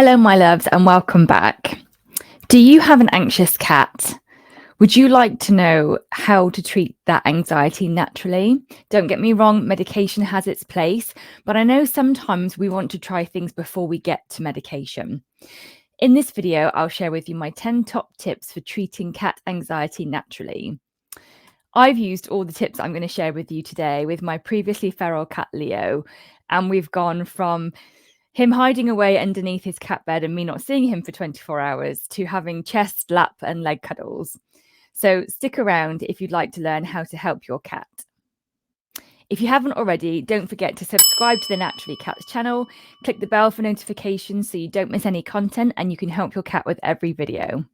Hello, my loves, and welcome back. Do you have an anxious cat? Would you like to know how to treat that anxiety naturally? Don't get me wrong, medication has its place, but I know sometimes we want to try things before we get to medication. In this video, I'll share with you my 10 top tips for treating cat anxiety naturally. I've used all the tips I'm going to share with you today with my previously feral cat Leo, and we've gone from him hiding away underneath his cat bed and me not seeing him for 24 hours to having chest, lap, and leg cuddles. So stick around if you'd like to learn how to help your cat. If you haven't already, don't forget to subscribe to the Naturally Cats channel. Click the bell for notifications so you don't miss any content and you can help your cat with every video.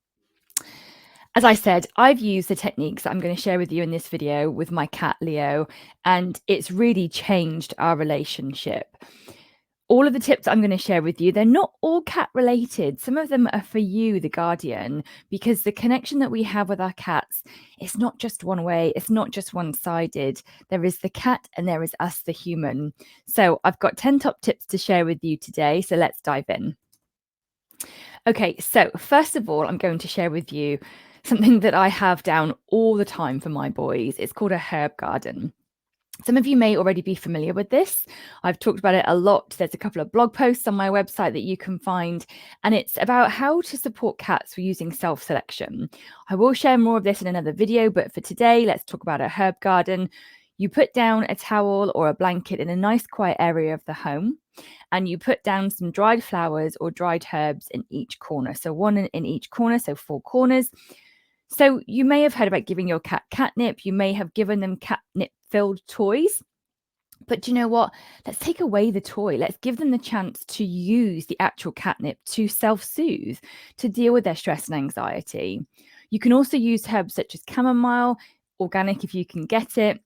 As I said, I've used the techniques that I'm going to share with you in this video with my cat Leo, and it's really changed our relationship. All of the tips I'm going to share with you, they're not all cat related. Some of them are for you, the guardian, because the connection that we have with our cats, it's not just one way. It's not just one-sided. There is the cat and there is us, the human. So I've got 10 top tips to share with you today. So let's dive in. Okay, so first of all, I'm going to share with you something that I have down all the time for my boys. It's called a herb garden. Some of you may already be familiar with this. I've talked about it a lot. There's a couple of blog posts on my website that you can find, and it's about how to support cats using self-selection. I will share more of this in another video, but for today, let's talk about a herb garden. You put down a towel or a blanket in a nice quiet area of the home, and you put down some dried flowers or dried herbs in each corner. So one in each corner, so 4 corners. So you may have heard about giving your cat catnip. You may have given them catnip-filled toys. But do you know what? Let's take away the toy. Let's give them the chance to use the actual catnip to self-soothe, to deal with their stress and anxiety. You can also use herbs such as chamomile, organic if you can get it.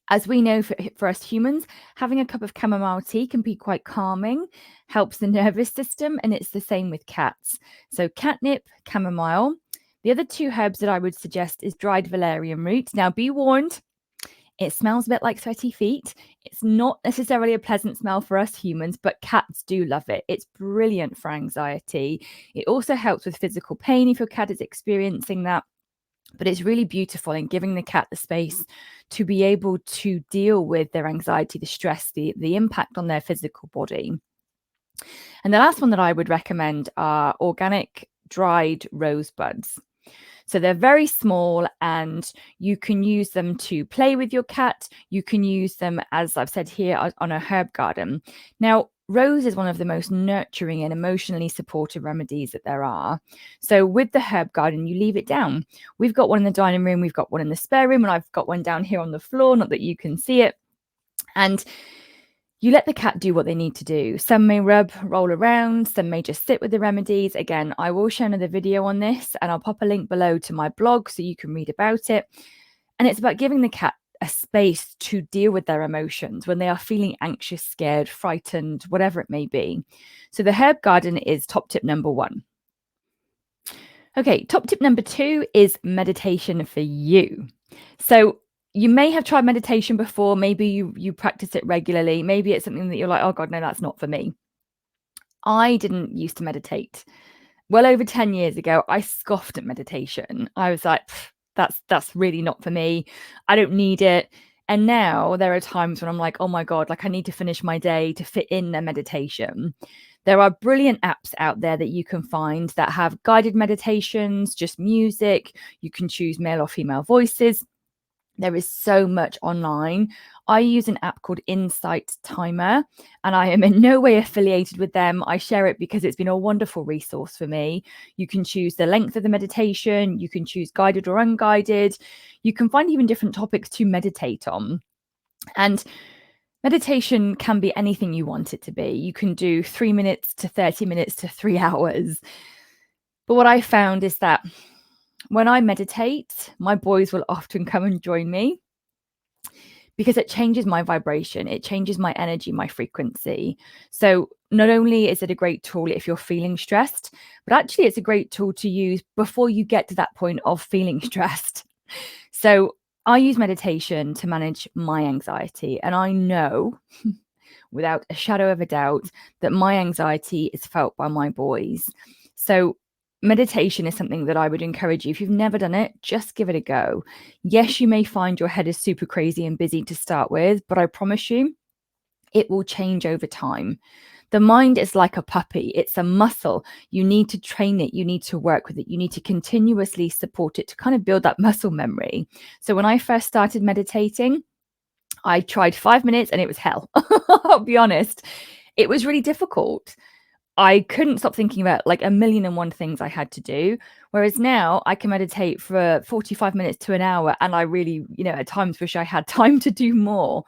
As we know, for us humans, having a cup of chamomile tea can be quite calming, helps the nervous system, and it's the same with cats. So catnip, chamomile. The other 2 herbs that I would suggest is dried valerian root. Now, be warned, it smells a bit like sweaty feet. It's not necessarily a pleasant smell for us humans, but cats do love it. It's brilliant for anxiety. It also helps with physical pain if your cat is experiencing that. But it's really beautiful in giving the cat the space to be able to deal with their anxiety, the stress, the impact on their physical body. And the last one that I would recommend are organic dried rosebuds. So they're very small and you can use them to play with your cat. You can use them, as I've said here, on a herb garden. Now, rose is one of the most nurturing and emotionally supportive remedies that there are. So with the herb garden, you leave it down. We've got one in the dining room, we've got one in the spare room, and I've got one down here on the floor, not that you can see it. And you let the cat do what they need to do. Some may rub, roll around, some may just sit with the remedies. Again, I will share another video on this and I'll pop a link below to my blog so you can read about it. And it's about giving the cat a space to deal with their emotions when they are feeling anxious, scared, frightened, whatever it may be. So the herb garden is top tip number 1. Okay, top tip number 2 is meditation for you. So you may have tried meditation before. Maybe you practice it regularly. Maybe it's something that you're like, oh God, no, that's not for me. I didn't used to meditate. Well over 10 years ago, I scoffed at meditation. I was like, that's really not for me. I don't need it. And now there are times when I'm like, oh my God, like I need to finish my day to fit in a meditation. There are brilliant apps out there that you can find that have guided meditations, just music. You can choose male or female voices. There is so much online. I use an app called Insight Timer, and I am in no way affiliated with them. I share it because it's been a wonderful resource for me. You can choose the length of the meditation. You can choose guided or unguided. You can find even different topics to meditate on. And meditation can be anything you want it to be. You can do 3 minutes to 30 minutes to 3 hours. But what I found is that when I meditate, my boys will often come and join me because it changes my vibration. It changes my energy, my frequency. So not only is it a great tool if you're feeling stressed, but actually it's a great tool to use before you get to that point of feeling stressed. So I use meditation to manage my anxiety. And I know without a shadow of a doubt that my anxiety is felt by my boys. So meditation is something that I would encourage you. If you've never done it, just give it a go. Yes, you may find your head is super crazy and busy to start with, but I promise you, it will change over time. The mind is like a puppy. It's a muscle. You need to train it. You need to work with it. You need to continuously support it to kind of build that muscle memory. So when I first started meditating, I tried 5 minutes and it was hell. I'll be honest. It was really difficult. I couldn't stop thinking about like a million and one things I had to do. Whereas now I can meditate for 45 minutes to an hour. And I really, at times wish I had time to do more.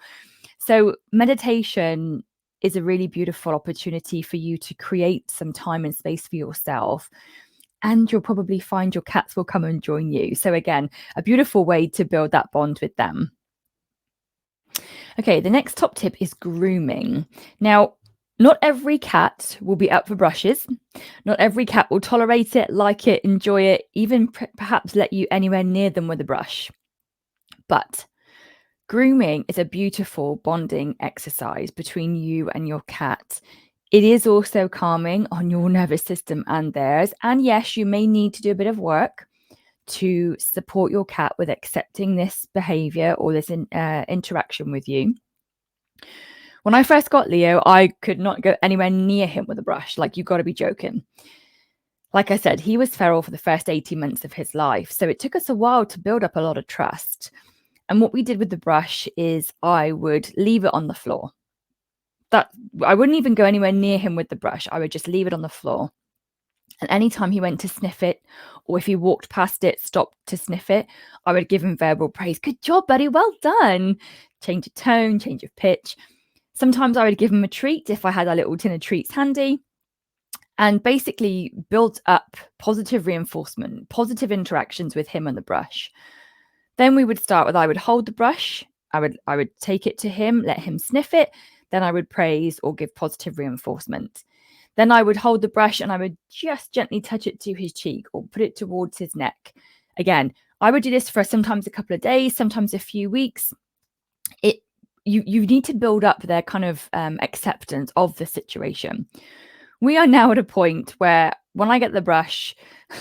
So meditation is a really beautiful opportunity for you to create some time and space for yourself. And you'll probably find your cats will come and join you. So again, a beautiful way to build that bond with them. Okay, the next top tip is grooming. Now, not every cat will be up for brushes. Not every cat will tolerate it, like it, enjoy it, even perhaps let you anywhere near them with a brush. But grooming is a beautiful bonding exercise between you and your cat. It is also calming on your nervous system and theirs. And yes, you may need to do a bit of work to support your cat with accepting this behavior or this interaction with you. When I first got Leo, I could not go anywhere near him with a brush. Like, you got to be joking. Like I said, he was feral for the first 18 months of his life. So it took us a while to build up a lot of trust. And what we did with the brush is I would leave it on the floor. I wouldn't even go anywhere near him with the brush. I would just leave it on the floor. And anytime he went to sniff it, or if he walked past it, stopped to sniff it, I would give him verbal praise. Good job, buddy. Well done. Change of tone, change of pitch. Sometimes I would give him a treat if I had a little tin of treats handy, and basically build up positive reinforcement, positive interactions with him and the brush. Then we would start with, I would hold the brush. I would take it to him, let him sniff it. Then I would praise or give positive reinforcement. Then I would hold the brush and I would just gently touch it to his cheek or put it towards his neck. Again, I would do this for sometimes a couple of days, sometimes a few weeks. You need to build up their kind of acceptance of the situation. We are now at a point where when I get the brush,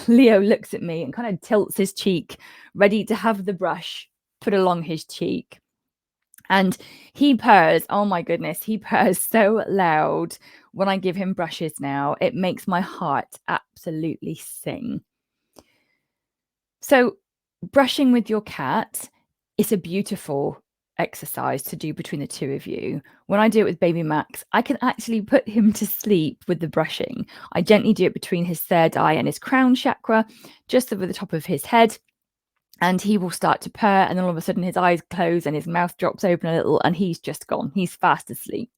Leo looks at me and kind of tilts his cheek, ready to have the brush put along his cheek. And he purrs. Oh my goodness, he purrs so loud when I give him brushes now. It makes my heart absolutely sing. So brushing with your cat is a beautiful exercise to do between the two of you. When I do it with baby Max, I can actually put him to sleep with the brushing. I gently do it between his third eye and his crown chakra, just over the top of his head. And he will start to purr, and then all of a sudden his eyes close and his mouth drops open a little, and he's just gone. He's fast asleep.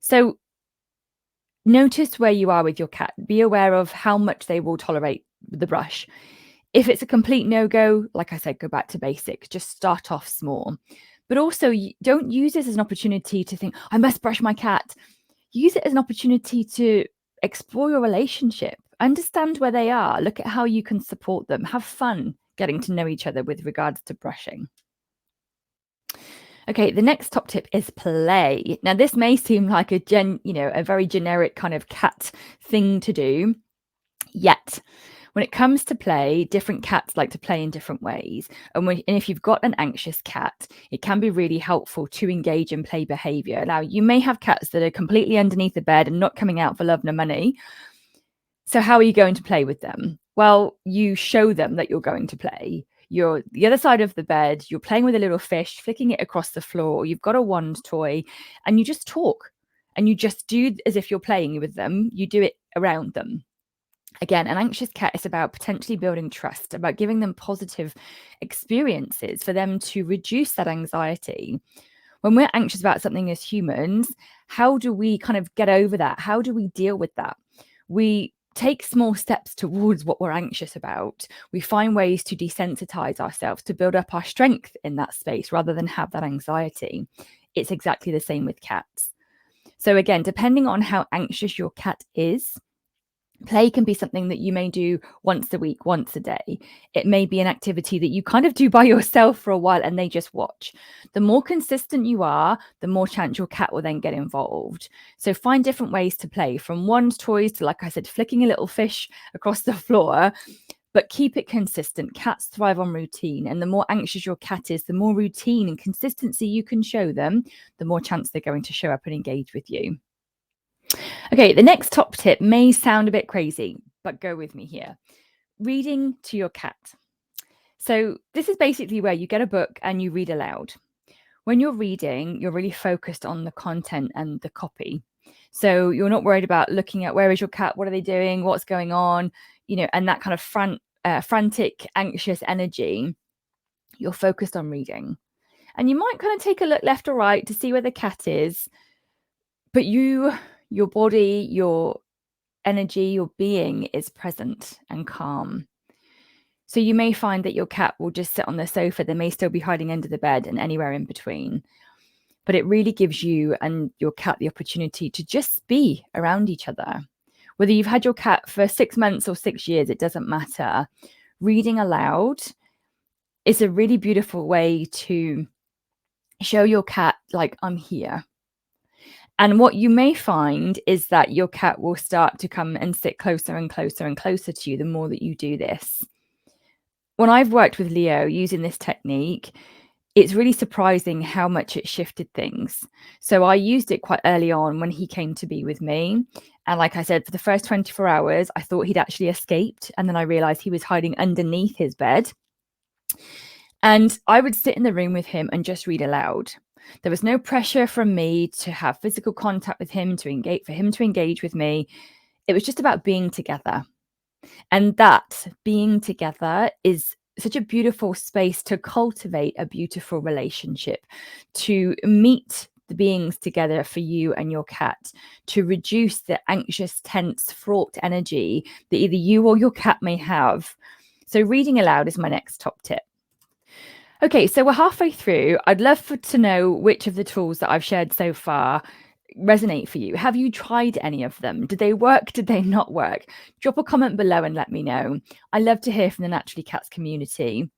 So notice where you are with your cat. Be aware of how much they will tolerate the brush. If it's a complete no-go, like I said, go back to basics. Just start off small. But also, don't use this as an opportunity to think, I must brush my cat. Use it as an opportunity to explore your relationship. Understand where they are. Look at how you can support them. Have fun getting to know each other with regards to brushing. Okay, the next top tip is play. Now, this may seem like a very generic kind of cat thing to do, yet when it comes to play, different cats like to play in different ways. And if you've got an anxious cat, it can be really helpful to engage in play behavior. Now, you may have cats that are completely underneath the bed and not coming out for love nor money. So how are you going to play with them? Well, you show them that you're going to play. You're the other side of the bed, you're playing with a little fish, flicking it across the floor, you've got a wand toy, and you just talk. And you just do as if you're playing with them. You do it around them. Again, an anxious cat is about potentially building trust, about giving them positive experiences for them to reduce that anxiety. When we're anxious about something as humans, how do we kind of get over that? How do we deal with that? We take small steps towards what we're anxious about. We find ways to desensitize ourselves, to build up our strength in that space rather than have that anxiety. It's exactly the same with cats. So again, depending on how anxious your cat is, Play can be something that you may do once a week, once a day. It may be an activity that you kind of do by yourself for a while and they just watch. The more consistent you are, the more chance your cat will then get involved. So find different ways to play, from wand toys to, like I said, flicking a little fish across the floor, but keep it consistent. Cats thrive on routine, and the more anxious your cat is, the more routine and consistency you can show them, the more chance they're going to show up and engage with you. Okay, the next top tip may sound a bit crazy, but go with me here. Reading to your cat. So this is basically where you get a book and you read aloud. When you're reading, you're really focused on the content and the copy. So you're not worried about looking at where is your cat, what are they doing, what's going on, and that kind of frantic, anxious energy. You're focused on reading. And you might kind of take a look left or right to see where the cat is, but your body, your energy, your being is present and calm. So you may find that your cat will just sit on the sofa. They may still be hiding under the bed and anywhere in between. But it really gives you and your cat the opportunity to just be around each other. Whether you've had your cat for 6 months or 6 years, it doesn't matter. Reading aloud is a really beautiful way to show your cat, like, I'm here. And what you may find is that your cat will start to come and sit closer and closer and closer to you the more that you do this. When I've worked with Leo using this technique, it's really surprising how much it shifted things. So I used it quite early on when he came to be with me. And like I said, for the first 24 hours, I thought he'd actually escaped. And then I realized he was hiding underneath his bed. And I would sit in the room with him and just read aloud. There was no pressure from me to have physical contact with him, for him to engage with me. It was just about being together. And that being together is such a beautiful space to cultivate a beautiful relationship, to meet the beings together for you and your cat, to reduce the anxious, tense, fraught energy that either you or your cat may have. So reading aloud is my next top tip. Okay, so we're halfway through. I'd love to know which of the tools that I've shared so far resonate for you. Have you tried any of them? Did they work? Did they not work? Drop a comment below and let me know. I love to hear from the Naturally Cats community.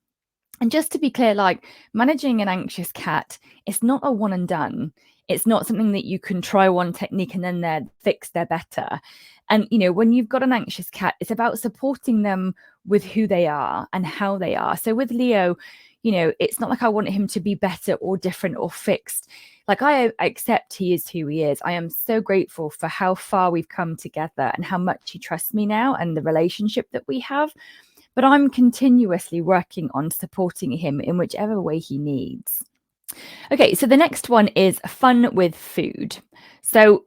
And just to be clear, like, managing an anxious cat, it's not a one and done. It's not something that you can try one technique and then they're fixed, they're better. And, when you've got an anxious cat, it's about supporting them with who they are and how they are. So with Leo, it's not like I want him to be better or different or fixed. Like, I accept he is who he is. I am so grateful for how far we've come together and how much he trusts me now and the relationship that we have. But I'm continuously working on supporting him in whichever way he needs. Okay, so the next one is fun with food. So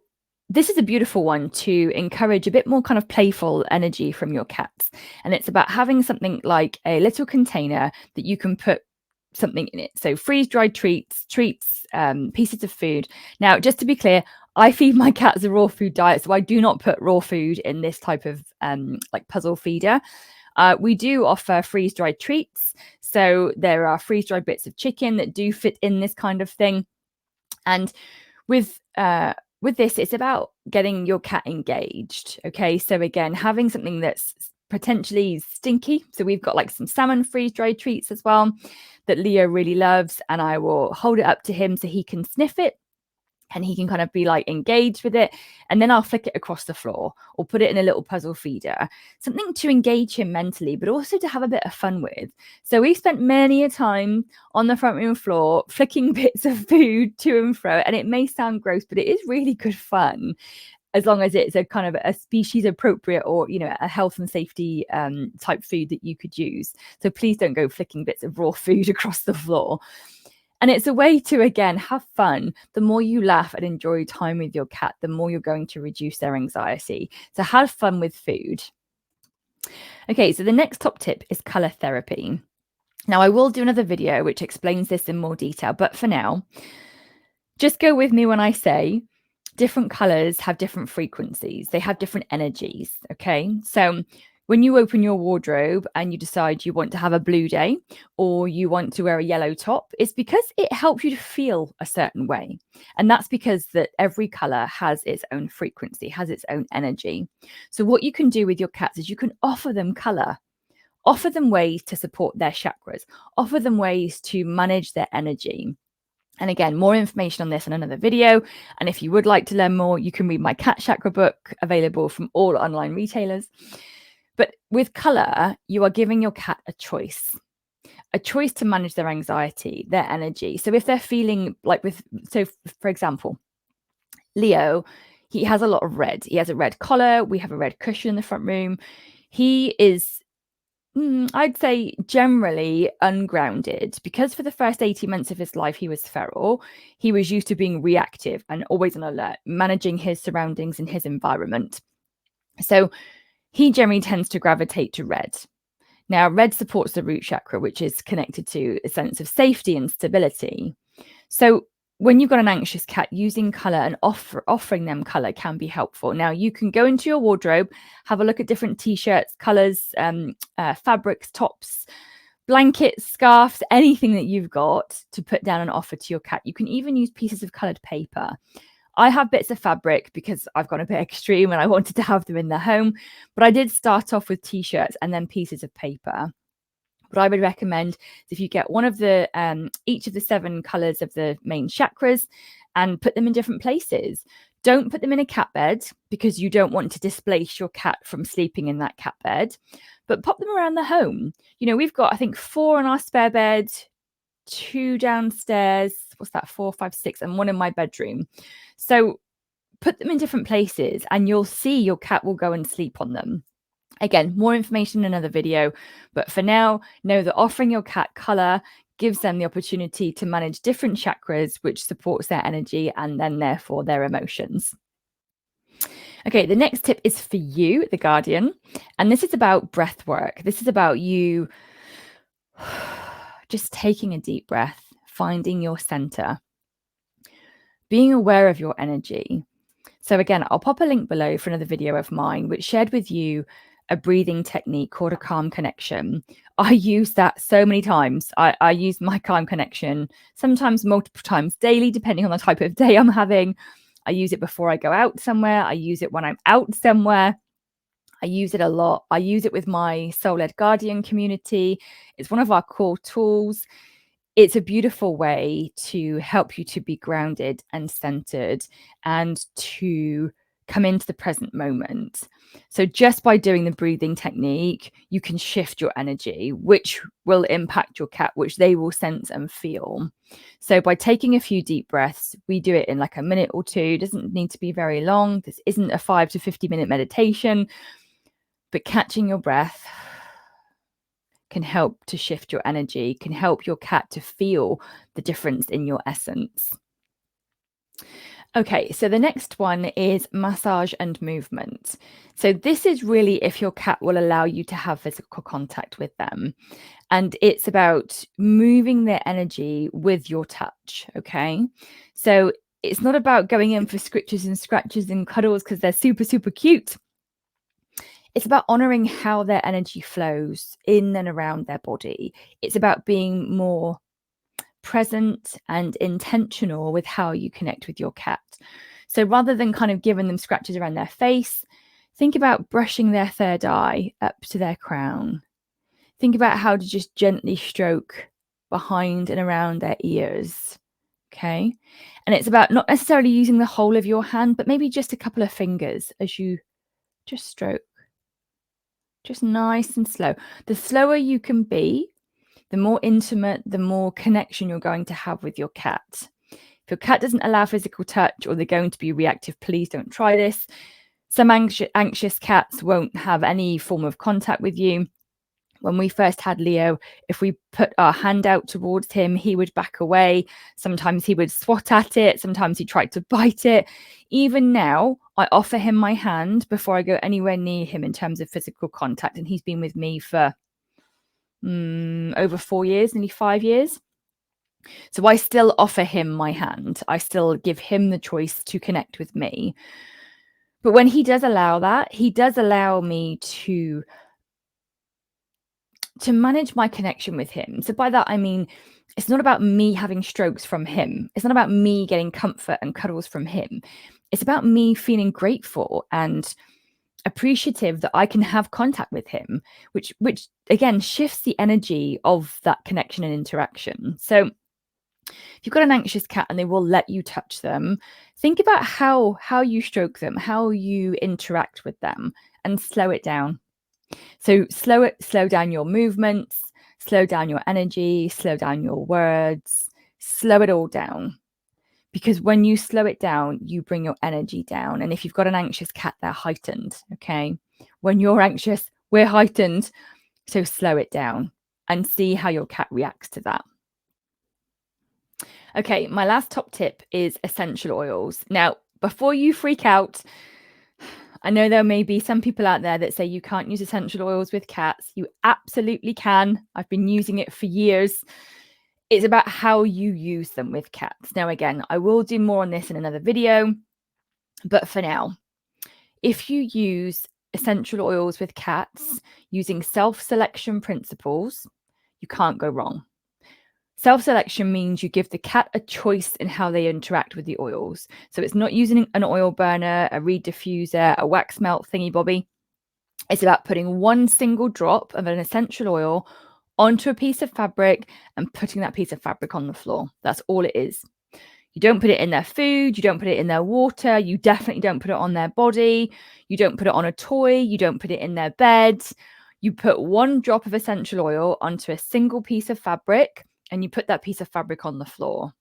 this is a beautiful one to encourage a bit more kind of playful energy from your cats. And it's about having something like a little container that you can put something in it. So freeze-dried treats, pieces of food. Now, just to be clear, I feed my cats a raw food diet, so I do not put raw food in this type of like puzzle feeder. We do offer freeze-dried treats. So there are freeze-dried bits of chicken that do fit in this kind of thing. And with this, it's about getting your cat engaged. Okay, so again, having something that's potentially stinky. So we've got like some salmon freeze-dried treats as well that Leo really loves, and I will hold it up to him so he can sniff it and he can kind of be like engaged with it. And then I'll flick it across the floor or put it in a little puzzle feeder, something to engage him mentally, but also to have a bit of fun with. So we've spent many a time on the front room floor, flicking bits of food to and fro. And it may sound gross, but it is really good fun, as long as it's a kind of a species appropriate or, a health and safety type food that you could use. So please don't go flicking bits of raw food across the floor. And it's a way to, again, have fun. The more you laugh and enjoy time with your cat, the more you're going to reduce their anxiety. So have fun with food. Okay, so the next top tip is color therapy. Now, I will do another video which explains this in more detail, but for now, just go with me when I say different colors have different frequencies. They have different energies, okay? So When you open your wardrobe and you decide you want to have a blue day or you want to wear a yellow top, it's because it helps you to feel a certain way. And that's because that every color has its own frequency, has its own energy. So what you can do with your cats is you can offer them color, offer them ways to support their chakras, offer them ways to manage their energy. And again, more information on this in another video. And if you would like to learn more, you can read my cat chakra book, available from all online retailers. But with color, you are giving your cat a choice to manage their anxiety, their energy. So if they're feeling like for example, Leo, he has a lot of red. He has a red collar. We have a red cushion in the front room. He is, I'd say, generally ungrounded because for the first 18 months of his life, he was feral. He was used to being reactive and always on alert, managing his surroundings and his environment. So he generally tends to gravitate to red. Now, red supports the root chakra, which is connected to a sense of safety and stability. So when you've got an anxious cat, using color and offering them color can be helpful. Now, you can go into your wardrobe, have a look at different t-shirts, colors, fabrics, tops, blankets, scarves, anything that you've got to put down and offer to your cat. You can even use pieces of colored paper. I have bits of fabric because I've gone a bit extreme and I wanted to have them in the home. But I did start off with t-shirts and then pieces of paper. What I would recommend is if you get one of the each of the 7 colors of the main chakras and put them in different places. Don't put them in a cat bed because you don't want to displace your cat from sleeping in that cat bed, but pop them around the home. You know, we've got, I think, 4 in our spare bed, 2 downstairs, what's that, 4, 5, 6, and 1 in my bedroom. So put them in different places and you'll see your cat will go and sleep on them. Again, more information in another video, but for now, know that offering your cat color gives them the opportunity to manage different chakras, which supports their energy and then therefore their emotions. Okay, the next tip is for you, the guardian, and this is about breath work. This is about you just taking a deep breath, finding your center, being aware of your energy. So again, I'll pop a link below for another video of mine, which shared with you a breathing technique called a calm connection. I use that so many times. I use my calm connection sometimes multiple times daily, depending on the type of day I'm having. I use it before I go out somewhere. I use it when I'm out somewhere. I use it a lot. I use it with my Soul-Led Guardian community. It's one of our core tools. It's a beautiful way to help you to be grounded and centered and to come into the present moment. So just by doing the breathing technique, you can shift your energy, which will impact your cat, which they will sense and feel. So by taking a few deep breaths, we do it in like a minute or 2. It doesn't need to be very long. This isn't a 5 to 50-minute meditation, but catching your breath can help to shift your energy, can help your cat to feel the difference in your essence. Okay, so the next one is massage and movement. So this is really if your cat will allow you to have physical contact with them. And it's about moving their energy with your touch, okay? So it's not about going in for scritches and scratches and cuddles because they're super, super cute. It's about honoring how their energy flows in and around their body. It's about being more present and intentional with how you connect with your cat. So rather than kind of giving them scratches around their face, think about brushing their third eye up to their crown. Think about how to just gently stroke behind and around their ears. Okay. And it's about not necessarily using the whole of your hand, but maybe just a couple of fingers as you just stroke. Just nice and slow. The slower you can be, the more intimate, the more connection you're going to have with your cat. If your cat doesn't allow physical touch or they're going to be reactive, please don't try this. Some anxious cats won't have any form of contact with you. When we first had Leo, if we put our hand out towards him, he would back away. Sometimes he would swat at it. Sometimes he tried to bite it. Even now, I offer him my hand before I go anywhere near him in terms of physical contact. And he's been with me for over 4 years, nearly 5 years. So I still offer him my hand. I still give him the choice to connect with me. But when he does allow that, he does allow me to to manage my connection with him. So by that, I mean, it's not about me having strokes from him. It's not about me getting comfort and cuddles from him. It's about me feeling grateful and appreciative that I can have contact with him, which again shifts the energy of that connection and interaction. So if you've got an anxious cat and they will let you touch them, think about how you stroke them, how you interact with them, and slow it down. So slow down your movements, slow down your energy, slow down your words, slow it all down. Because when you slow it down, you bring your energy down. And if you've got an anxious cat, they're heightened. Okay. When you're anxious, we're heightened. So slow it down and see how your cat reacts to that. Okay. My last top tip is essential oils. Now, before you freak out, I know there may be some people out there that say you can't use essential oils with cats. You absolutely can. I've been using it for years. It's about how you use them with cats. Now, again, I will do more on this in another video, but for now, if you use essential oils with cats using self-selection principles, you can't go wrong. Self-selection means you give the cat a choice in how they interact with the oils. So it's not using an oil burner, a reed diffuser, a wax melt thingy bobby. It's about putting one single drop of an essential oil onto a piece of fabric and putting that piece of fabric on the floor. That's all it is. You don't put it in their food. You don't put it in their water. You definitely don't put it on their body. You don't put it on a toy. You don't put it in their bed. You put one drop of essential oil onto a single piece of fabric and you put that piece of fabric on the floor.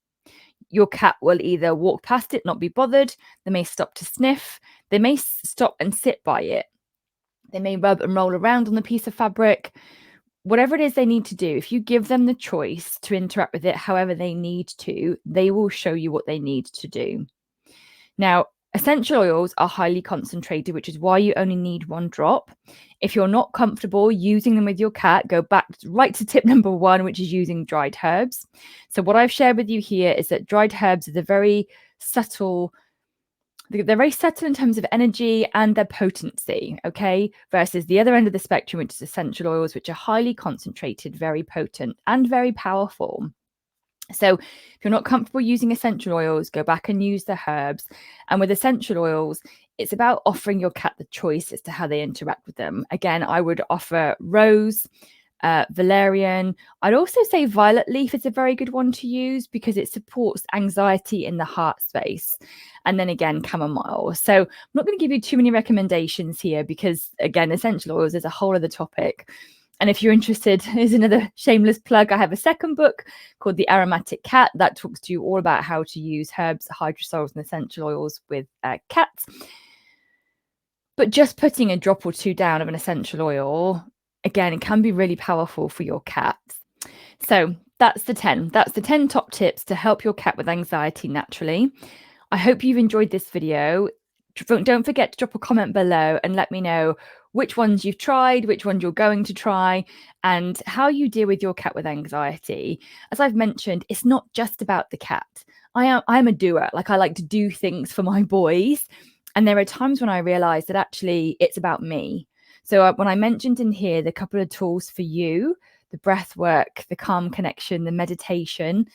Your cat will either walk past it, not be bothered. They may stop to sniff. They may stop and sit by it. They may rub and roll around on the piece of fabric. Whatever it is they need to do, if you give them the choice to interact with it however they need to, they will show you what they need to do. Now, essential oils are highly concentrated, which is why you only need one drop. If you're not comfortable using them with your cat, go back right to tip number 1, which is using dried herbs. So what I've shared with you here is that dried herbs are very subtle in terms of energy and their potency, okay? Versus the other end of the spectrum, which is essential oils, which are highly concentrated, very potent, and very powerful. So if you're not comfortable using essential oils, go back and use the herbs. And with essential oils, it's about offering your cat the choice as to how they interact with them. Again, I would offer rose, valerian. I'd also say violet leaf is a very good one to use because it supports anxiety in the heart space. And then again, chamomile. So I'm not going to give you too many recommendations here because, again, essential oils is a whole other topic. And if you're interested, here's another shameless plug. I have a second book called The Aromatic Cat that talks to you all about how to use herbs, hydrosols, and essential oils with cats. But just putting a drop or two down of an essential oil, again, it can be really powerful for your cats. So that's the 10. That's the 10 top tips to help your cat with anxiety naturally. I hope you've enjoyed this video. Don't forget to drop a comment below and let me know which ones you've tried, which ones you're going to try, and how you deal with your cat with anxiety. As I've mentioned, it's not just about the cat. I'm a doer. Like, I like to do things for my boys. And there are times when I realize that actually it's about me. So when I mentioned in here the couple of tools for you, the breath work, the calm connection, the meditation,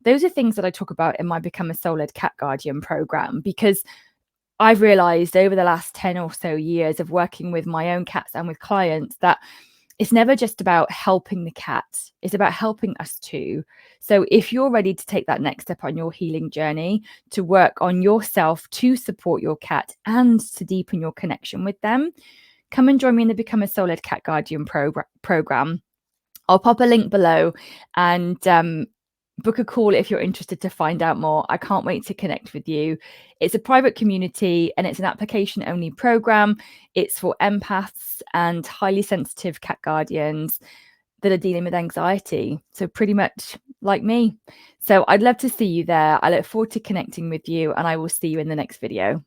those are things that I talk about in my Become a Soul-Led Cat Guardian program, because I've realized over the last 10 or so years of working with my own cats and with clients that it's never just about helping the cat. It's about helping us too. So if you're ready to take that next step on your healing journey, to work on yourself, to support your cat and to deepen your connection with them, come and join me in the Become a Soul-Led Cat Guardian program. I'll pop a link below and book a call if you're interested to find out more. I can't wait to connect with you. It's a private community and it's an application only program. It's for empaths and highly sensitive cat guardians that are dealing with anxiety. So pretty much like me. So I'd love to see you there. I look forward to connecting with you and I will see you in the next video.